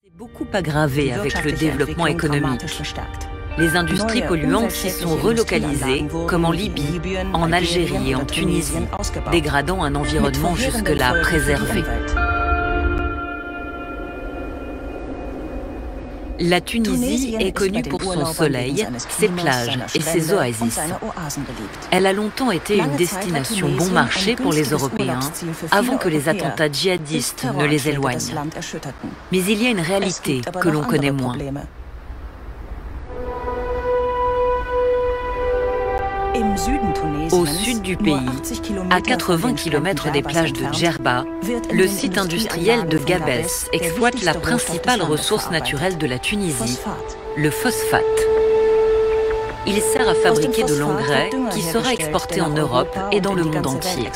C'est beaucoup aggravé avec le développement économique. Les industries polluantes s'y sont relocalisées, comme en Libye, en Algérie et en Tunisie, dégradant un environnement jusque-là préservé. La Tunisie est connue pour son soleil, ses plages et ses oasis. Elle a longtemps été une destination bon marché pour les Européens, avant que les attentats djihadistes ne les éloignent. Mais il y a une réalité que l'on connaît moins. Au sud du pays, à 80 km des plages de Djerba, le site industriel de Gabès exploite la principale ressource naturelle de la Tunisie, le phosphate. Il sert à fabriquer de l'engrais qui sera exporté en Europe et dans le monde entier.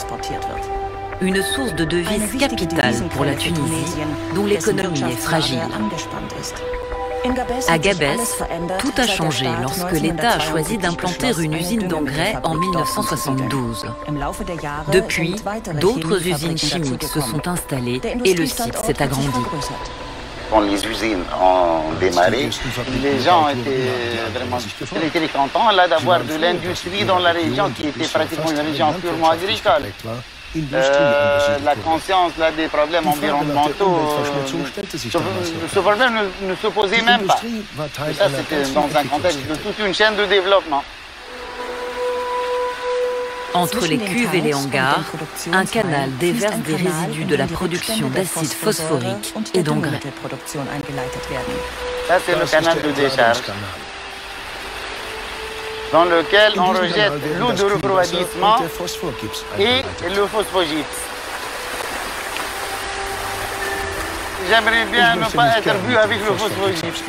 Une source de devises capitale pour la Tunisie, dont l'économie est fragile. À Gabès, tout a changé lorsque l'État a choisi d'implanter une usine d'engrais en 1972. Depuis, d'autres usines chimiques se sont installées et le site s'est agrandi. Quand les usines ont démarré, les gens étaient vraiment très contents d'avoir de l'industrie dans la région qui était pratiquement une région purement agricole. La conscience des problèmes environnementaux, ce problème ne se posait même pas. Et ça, c'était dans un contexte de toute une chaîne de développement. Entre les cuves et les hangars, un canal déverse des résidus de la production d'acide phosphorique et d'engrais. Ça, c'est le canal de décharge, dans lequel on rejette l'eau de refroidissement et le phosphogypse. J'aimerais bien ne pas être vu avec le phosphogypse.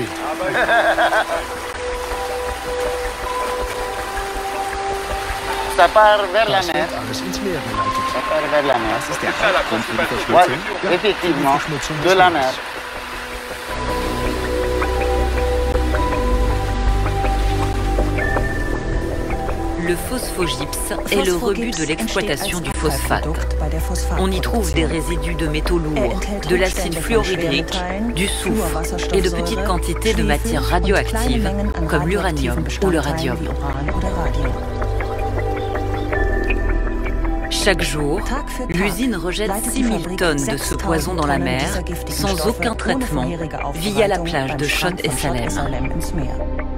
Ça part vers la mer. Ça part vers la mer. Oui, effectivement, de la mer. Le phosphogypse est le rebut de l'exploitation du phosphate. On y trouve des résidus de métaux lourds, de l'acide fluorhydrique, du soufre et de petites quantités de matières radioactives comme l'uranium ou le radium. Chaque jour, l'usine rejette 6000 tonnes de ce poison dans la mer sans aucun traitement via la plage de Chott et Salem.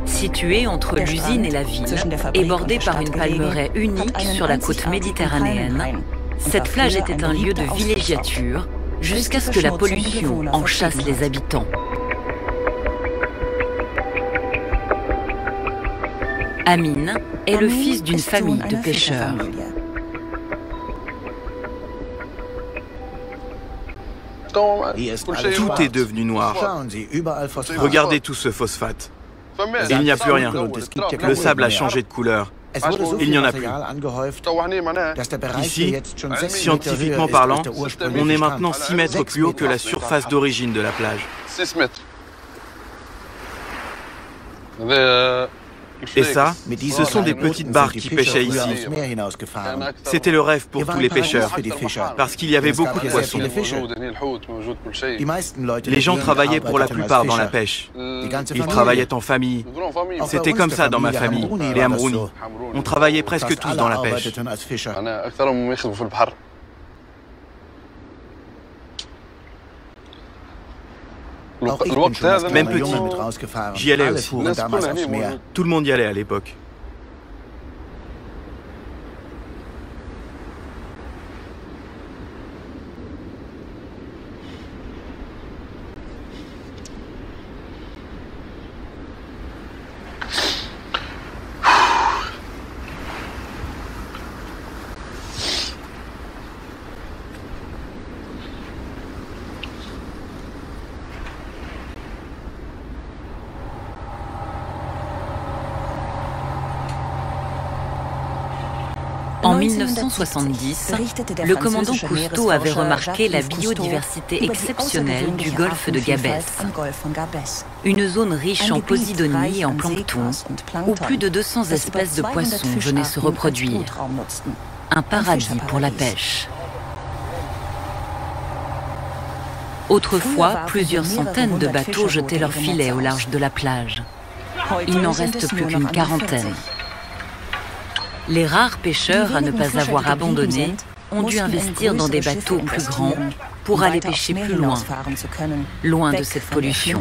Située entre l'usine et la ville et bordée par une palmeraie unique sur la côte méditerranéenne, cette plage était un lieu de villégiature jusqu'à ce que la pollution en chasse les habitants. Amin est le fils d'une famille de pêcheurs. Tout est devenu noir. Regardez tout ce phosphate. Il n'y a plus rien. Le sable a changé de couleur. Il n'y en a plus. Ici, scientifiquement parlant, on est maintenant 6 mètres plus haut que la surface d'origine de la plage. Et ça, ce sont des petites barques qui pêchaient ici. C'était le rêve pour tous les pêcheurs, parce qu'il y avait beaucoup de poissons. Les gens travaillaient pour la plupart dans la pêche. Ils travaillaient en famille. C'était comme ça dans ma famille, les Amrouni. On travaillait presque tous dans la pêche. Même petit, j'y allais aussi. Tout le monde y allait à l'époque. En 1970, le commandant Cousteau avait remarqué la biodiversité exceptionnelle du golfe de Gabès, une zone riche en posidonie et en plancton, où plus de 200 espèces de poissons venaient se reproduire. Un paradis pour la pêche. Autrefois, plusieurs centaines de bateaux jetaient leurs filets au large de la plage. Il n'en reste plus qu'une quarantaine. Les rares pêcheurs à ne pas avoir abandonné ont dû investir dans des bateaux plus grands pour aller pêcher plus loin, loin de cette pollution.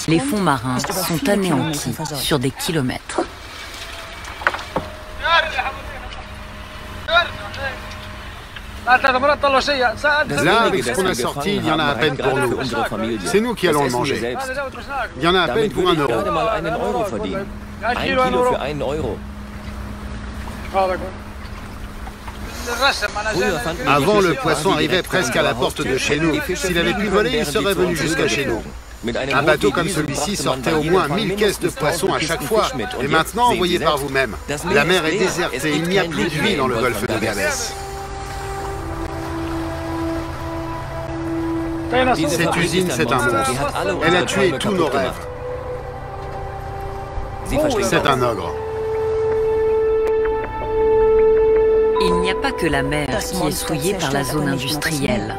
Les fonds marins sont anéantis sur des kilomètres. Là, avec ce qu'on a sorti, il y en a à peine pour nous. C'est nous qui allons le manger. Il y en a à peine pour 1 euro. Avant, le poisson arrivait presque à la porte de chez nous. S'il avait pu voler, il serait venu jusqu'à chez nous. Un bateau comme celui-ci sortait au moins 1000 caisses de poissons à chaque fois. Et maintenant, voyez par vous-même, la mer est déserte et il n'y a plus de vie dans le golfe de Gabès. Cette usine, c'est un monstre. Elle a tué tous nos rêves. C'est un ogre. Il n'y a pas que la mer qui est souillée par la zone industrielle.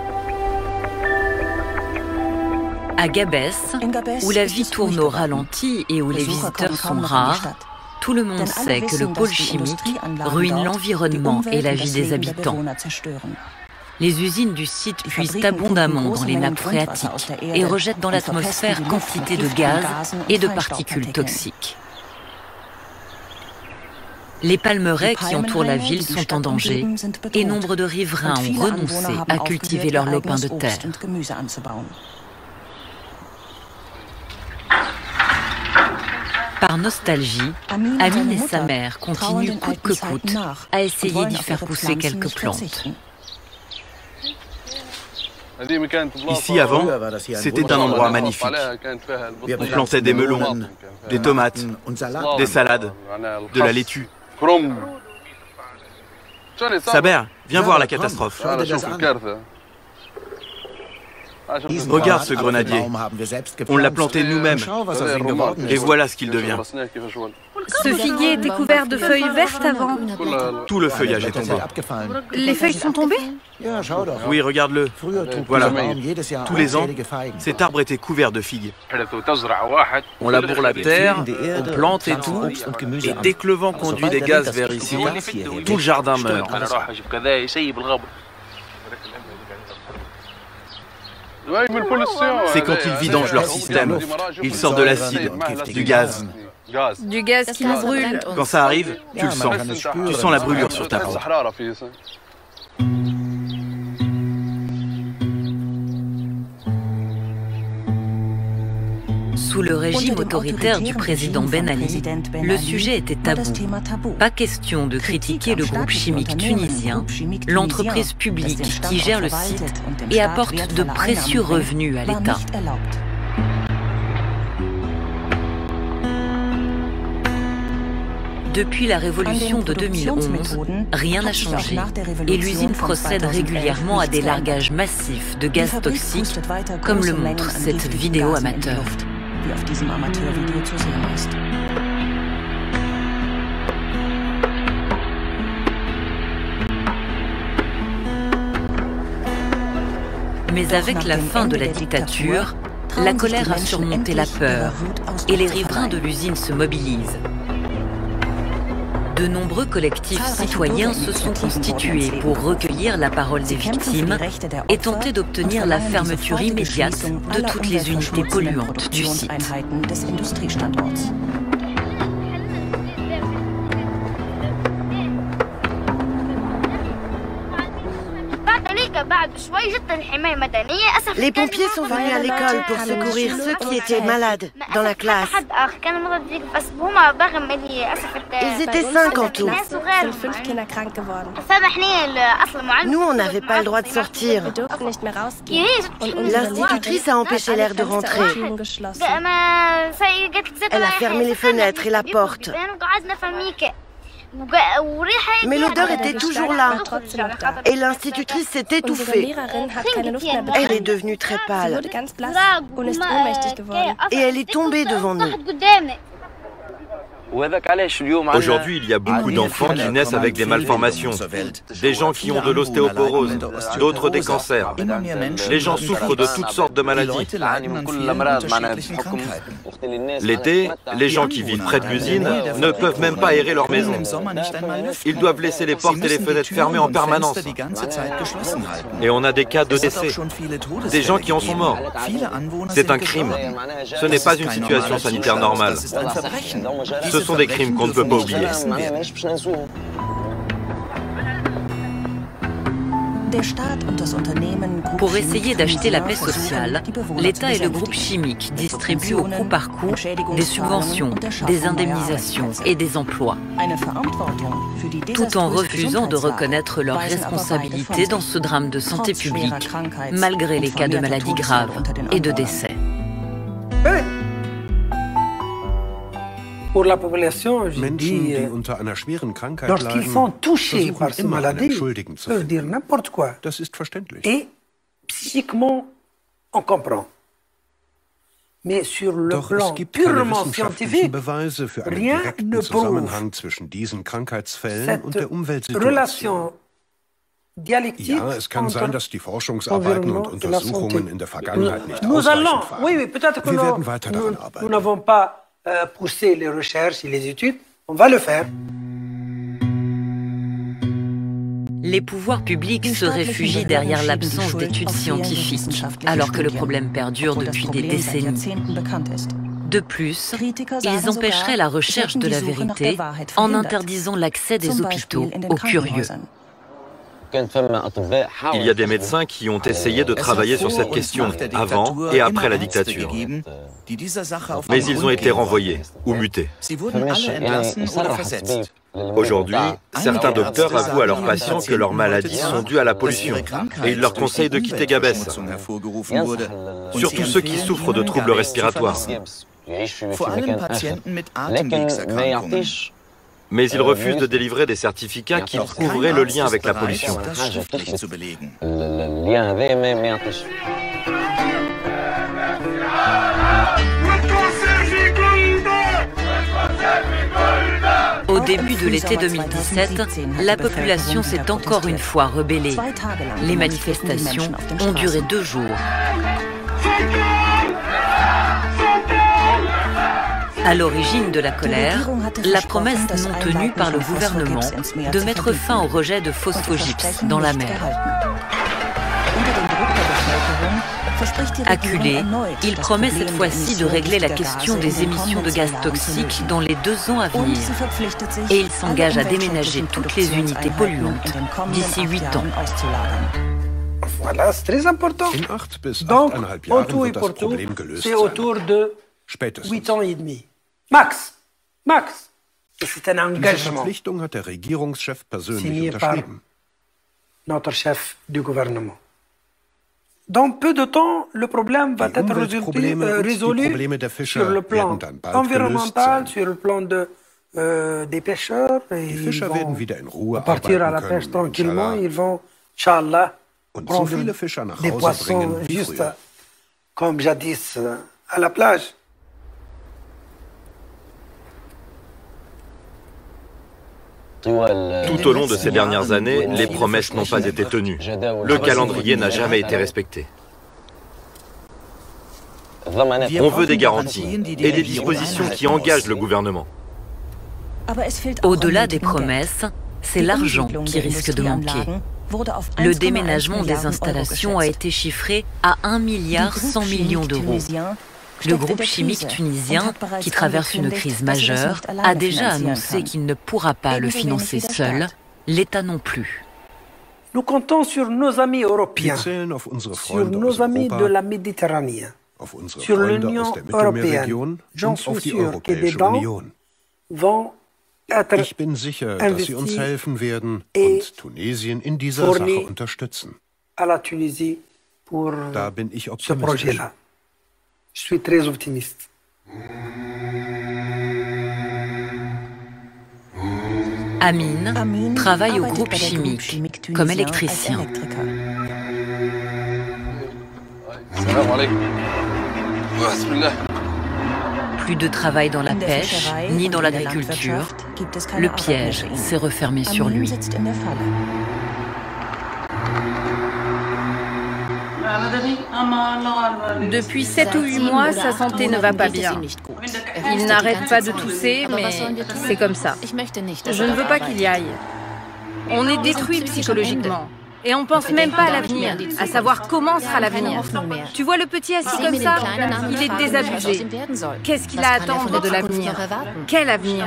À Gabès, où la vie tourne au ralenti et où les visiteurs sont rares, tout le monde sait que le pôle chimique ruine l'environnement et la vie des habitants. Les usines du site puisent abondamment dans les nappes phréatiques et rejettent dans l'atmosphère quantité de gaz et de particules toxiques. Les palmeraies qui entourent la ville sont en danger et nombre de riverains ont renoncé à cultiver leurs lopins de terre. Par nostalgie, Amine et sa mère continuent coûte que coûte à essayer d'y faire pousser quelques plantes. Ici, avant, c'était un endroit magnifique. On plantait des melons, des tomates, des salades, de la laitue. Saber, viens voir la catastrophe. Regarde ce grenadier. On l'a planté nous-mêmes. Et voilà ce qu'il devient. Ce figuier était couvert de feuilles vertes avant. Tout le feuillage est tombé. Les feuilles sont tombées? Oui, regarde-le. Voilà. Tous les ans, cet arbre était couvert de figues. On laboure la terre, on plante et tout, et dès que le vent conduit des gaz vers ici, tout le jardin meurt. C'est quand ils vidangent leur système. Ils sortent de l'acide, du gaz. Du gaz qui nous brûle. Quand ça arrive, tu le sens. Tu sens la brûlure sur ta peau. Sous le régime autoritaire du président Ben Ali, le sujet était tabou. Pas question de critiquer le groupe chimique tunisien, l'entreprise publique qui gère le site et apporte de précieux revenus à l'État. Depuis la révolution de 2011, rien n'a changé et l'usine procède régulièrement à des largages massifs de gaz toxiques, comme le montre cette vidéo amateur. Mais avec la fin de la dictature, la colère a surmonté la peur et les riverains de l'usine se mobilisent. De nombreux collectifs citoyens se sont constitués pour recueillir la parole des victimes et tenter d'obtenir la fermeture immédiate de toutes les unités polluantes du site. Les pompiers sont venus à l'école pour secourir ceux qui étaient malades dans la classe. Ils étaient 5 en tout. Nous, on n'avait pas le droit de sortir. L'institutrice a empêché l'air de rentrer. Elle a fermé les fenêtres et la porte. Mais l'odeur était toujours là. Et l'institutrice s'est étouffée. Elle est devenue très pâle. Et elle est tombée devant nous. Aujourd'hui, il y a beaucoup d'enfants qui naissent avec des malformations, des gens qui ont de l'ostéoporose, d'autres des cancers. Les gens souffrent de toutes sortes de maladies. L'été, les gens qui vivent près de l'usine ne peuvent même pas aérer leur maison. Ils doivent laisser les portes et les fenêtres fermées en permanence. Et on a des cas de décès, des gens qui en sont morts. C'est un crime. Ce n'est pas une situation sanitaire normale. Ce sont des crimes qu'on ne peut pas oublier. Pour essayer d'acheter la paix sociale, l'État et le groupe chimique distribuent au coup par coup des subventions, des indemnisations et des emplois, tout en refusant de reconnaître leurs responsabilités dans ce drame de santé publique, malgré les cas de maladies graves et de décès. Pour la population, je dis, lorsqu'ils sont touchés par ces maladies, ils peuvent dire n'importe quoi. Et psychiquement, on comprend. Mais sur le plan purement scientifique, rien ne prouve cette relation dialectique entre l'environnement et la santé. Nous allons, oui, peut-être que nous n'avons pas pousser les recherches et les études, on va le faire. Les pouvoirs publics se réfugient derrière l'absence d'études scientifiques, alors que le problème perdure depuis des décennies. De plus, ils empêcheraient la recherche de la vérité en interdisant l'accès des hôpitaux aux curieux. Il y a des médecins qui ont essayé de travailler sur cette question avant et après la dictature. Mais ils ont été renvoyés ou mutés. Aujourd'hui, certains docteurs avouent à leurs patients que leurs maladies sont dues à la pollution et ils leur conseillent de quitter Gabès. Surtout ceux qui souffrent de troubles respiratoires. Mais ils refusent de délivrer des certificats qui prouveraient le lien avec la pollution. Au début de l'été 2017, la population s'est encore une fois rebellée. Les manifestations ont duré 2 jours. À l'origine de la colère, la promesse non tenue par le gouvernement de mettre fin au rejet de phosphogypse dans la mer. Acculé, il promet cette fois-ci de régler la question des émissions de gaz toxiques dans les 2 ans à venir. Et il s'engage à déménager toutes les unités polluantes d'ici 8 ans. Voilà, c'est très important. Donc, en tout et pour tout, c'est autour de 8 ans et demi. Max. Et c'est un engagement signé par notre chef du gouvernement. Dans peu de temps, le problème va être résolu sur le plan environnemental, sur le plan des pêcheurs. Et ils vont partir à la pêche tranquillement. Ils vont, Inch'Allah, prendre des poissons juste comme jadis à la plage. Tout au long de ces dernières années, les promesses n'ont pas été tenues. Le calendrier n'a jamais été respecté. On veut des garanties et des dispositions qui engagent le gouvernement. Au-delà des promesses, c'est l'argent qui risque de manquer. Le déménagement des installations a été chiffré à 1,1 milliard d'euros. Le groupe chimique tunisien, qui traverse une crise majeure, a déjà annoncé qu'il ne pourra pas le financer seul, l'État non plus. Nous comptons sur nos amis européens, sur nos amis de la Méditerranée, sur l'Union européenne. J'en suis sûr que des dons vont être investis et fournis à la Tunisie pour ce projet-là. Je suis très optimiste. Amin travaille au groupe chimique comme électricien. Plus de travail dans la pêche, ni dans l'agriculture. Le piège s'est refermé sur lui. Depuis 7 ou 8 mois, sa santé ne va pas bien. Il n'arrête pas de tousser, mais c'est comme ça. Je ne veux pas qu'il y aille. On est détruit psychologiquement. Et on pense même pas à l'avenir, à savoir comment sera l'avenir. Tu vois le petit assis comme ça? Il est désabusé. Qu'est-ce qu'il a à attendre de l'avenir? Quel avenir?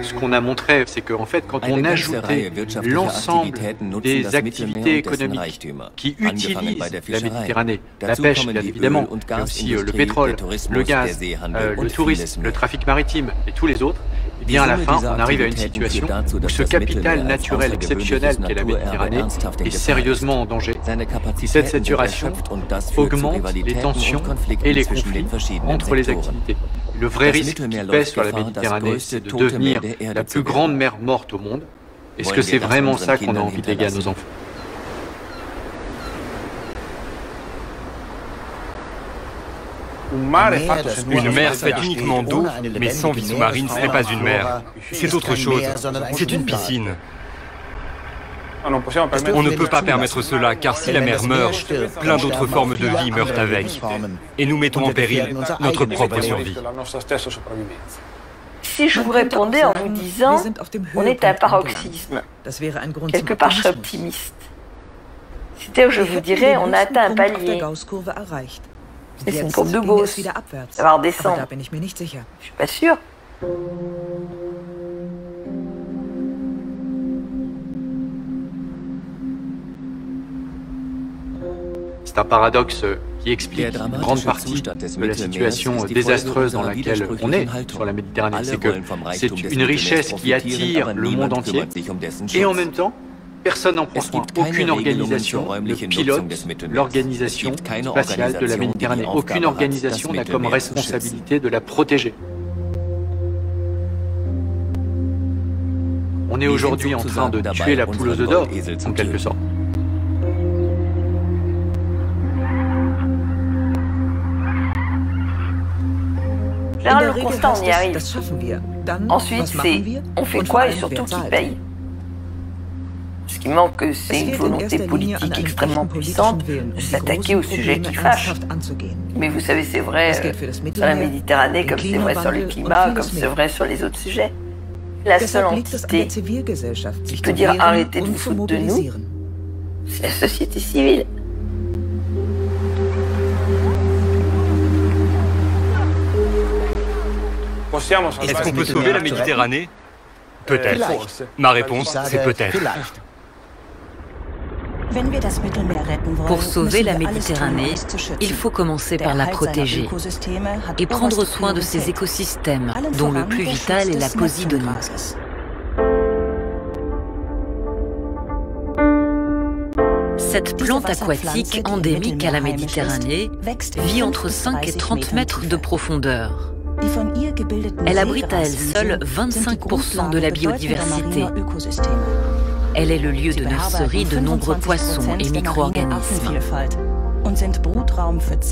Ce qu'on a montré, c'est qu'en fait, quand on ajoutait l'ensemble des activités économiques qui utilisent la Méditerranée, la pêche bien évidemment, mais aussi le pétrole, le gaz, le tourisme, le trafic maritime et tous les autres, et bien à la fin, on arrive à une situation où ce capital naturel exceptionnel qu'est la Méditerranée est sérieusement en danger. Cette saturation augmente les tensions et les conflits entre les activités. Le vrai risque qui pèse sur la Méditerranée, c'est de devenir la plus grande mer morte au monde. Est-ce que c'est vraiment ça qu'on a envie de léguer à nos enfants? Une mer faite uniquement d'eau, mais sans vie sous-marine, ce n'est pas une mer. C'est autre chose. C'est une piscine. On ne peut pas permettre cela, car si la mer meurt, plein d'autres formes de vie meurent avec. Et nous mettons en péril notre propre survie. Si je vous répondais en vous disant, on est à un paroxysme, quelque part je serais optimiste. C'est-à-dire, je vous dirais, on a atteint un palier. C'est une courbe de Gauss, ça va redescendre. Je ne suis pas sûre. C'est un paradoxe qui explique une grande partie de la situation désastreuse dans laquelle on est sur la Méditerranée. C'est que c'est une richesse qui attire le monde entier et en même temps, personne n'en prend soin. Aucune organisation ne pilote l'organisation spatiale de la Méditerranée. Aucune organisation n'a comme responsabilité de la protéger. On est aujourd'hui en train de tuer la poule aux œufs d'or, en quelque sorte. Là, le constat, on y arrive. Ensuite, c'est on fait quoi et surtout qui paye. Ce qui manque, c'est une volonté politique extrêmement puissante de s'attaquer au sujet qui fâche. Mais vous savez, c'est vrai sur la Méditerranée, comme c'est vrai sur le climat, comme c'est vrai sur les autres sujets. La seule entité qui peut dire arrêtez de vous foutre de nous, c'est la société civile. Est-ce qu'on peut sauver la Méditerranée? Peut-être. Ma réponse, c'est peut-être. Pour sauver la Méditerranée, il faut commencer par la protéger et prendre soin de ses écosystèmes, dont le plus vital est la Posidonie. Cette plante aquatique endémique à la Méditerranée vit entre 5 et 30 mètres de profondeur. Elle abrite à elle seule 25% de la biodiversité. Elle est le lieu de nurserie de nombreux poissons et micro-organismes.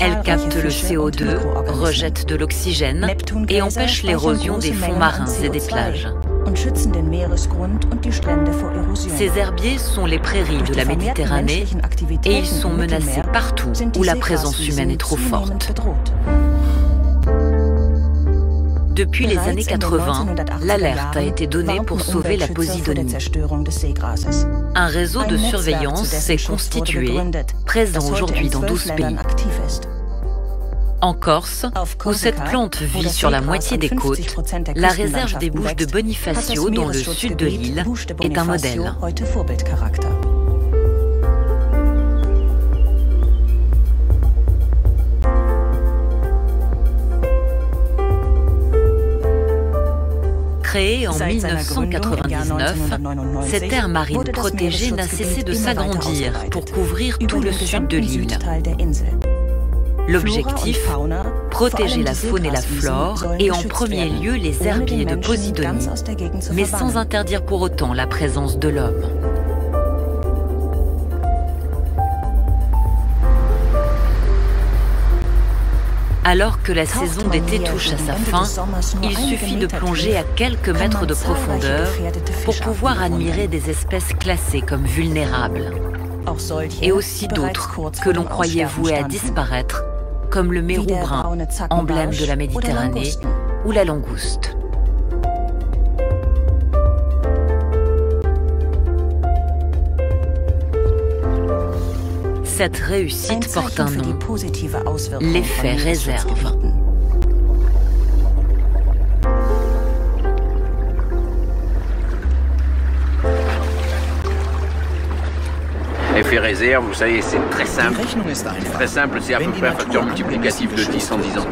Elle capte le CO2, rejette de l'oxygène et empêche l'érosion des fonds marins et des plages. Ces herbiers sont les prairies de la Méditerranée et ils sont menacés partout où la présence humaine est trop forte. Depuis les années 80, l'alerte a été donnée pour sauver la Posidonie. Un réseau de surveillance s'est constitué, présent aujourd'hui dans 12 pays. En Corse, où cette plante vit sur la moitié des côtes, la réserve des Bouches de Bonifacio, dans le sud de l'île, est un modèle. Créée en 1999, cette aire marine protégée n'a cessé de s'agrandir pour couvrir tout le sud de l'île. L'objectif, protéger la faune et la flore, et en premier lieu les herbiers de Posidonie, mais sans interdire pour autant la présence de l'homme. Alors que la saison d'été touche à sa fin, il suffit de plonger à quelques mètres de profondeur pour pouvoir admirer des espèces classées comme vulnérables. Et aussi d'autres que l'on croyait vouées à disparaître, comme le mérou brun, emblème de la Méditerranée, ou la langouste. Cette réussite porte un nom, l'effet réserve. Effet réserve, vous savez, c'est très simple. Très simple, c'est à peu près un facteur multiplicatif de 10 en 10 ans.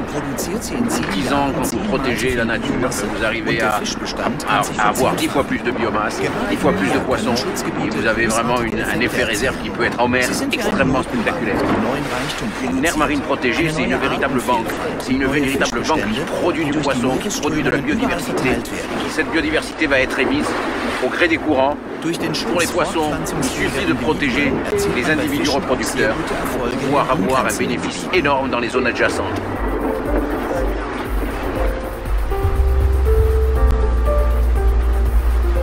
10 ans, quand vous protégez la nature, vous arrivez à avoir 10 fois plus de biomasse, 10 fois plus de poissons, et vous avez vraiment un effet réserve qui peut être en mer extrêmement spectaculaire. Une aire marine protégée, c'est une véritable banque. C'est une véritable banque qui produit du poisson, qui produit de la biodiversité. Cette biodiversité va être émise au gré des courants. Pour les poissons, il suffit de protéger les individus reproducteurs pour pouvoir avoir un bénéfice énorme dans les zones adjacentes.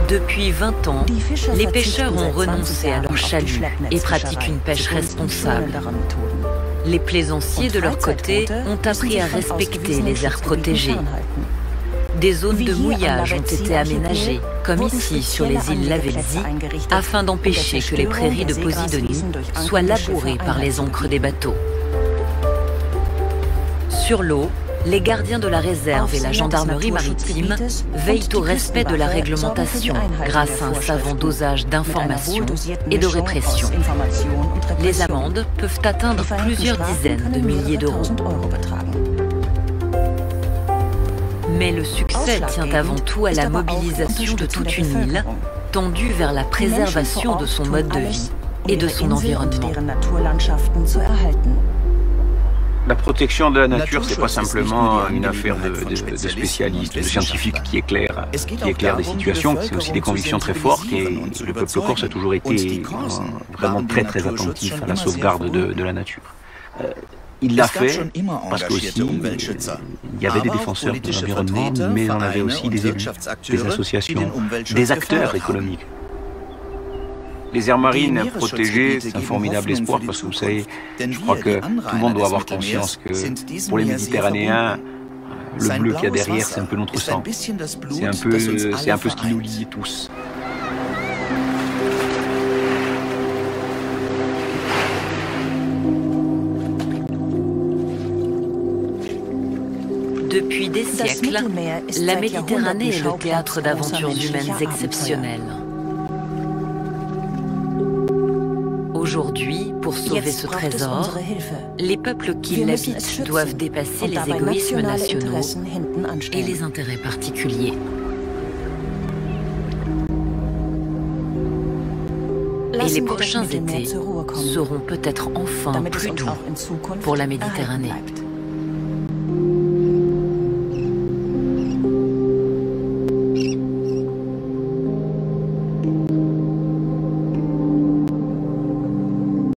Depuis 20 ans, les pêcheurs ont renoncé à leur chalut et pratiquent une pêche responsable. Les plaisanciers, de leur côté, ont appris à respecter les aires protégées. Des zones de mouillage ont été aménagées, comme ici sur les îles Lavezzi, afin d'empêcher que les prairies de Posidonie soient labourées par les ancres des bateaux. Sur l'eau, les gardiens de la réserve et la gendarmerie maritime veillent au respect de la réglementation grâce à un savant dosage d'information et de répression. Les amendes peuvent atteindre plusieurs dizaines de milliers d'euros. Mais le succès tient avant tout à la mobilisation de toute une île, tendue vers la préservation de son mode de vie et de son environnement. La protection de la nature, c'est pas simplement une affaire de spécialistes, de scientifiques qui éclairent des situations, c'est aussi des convictions très fortes et le peuple corse a toujours été vraiment très très attentif à la sauvegarde de la nature. Il l'a fait parce qu'aussi il y avait des défenseurs de l'environnement, mais on avait aussi des élus, des associations, des acteurs économiques. Les aires marines protégées, c'est un formidable espoir parce que vous savez, je crois que tout le monde doit avoir conscience que pour les Méditerranéens, le bleu qu'il y a derrière, c'est un peu notre sang. C'est un peu ce qui nous lie tous. Depuis des siècles, la Méditerranée est le théâtre d'aventures humaines exceptionnelles. Aujourd'hui, pour sauver ce trésor, les peuples qui l'habitent doivent dépasser les égoïsmes nationaux et les intérêts particuliers. Et les prochains étés seront peut-être enfin plus doux pour la Méditerranée.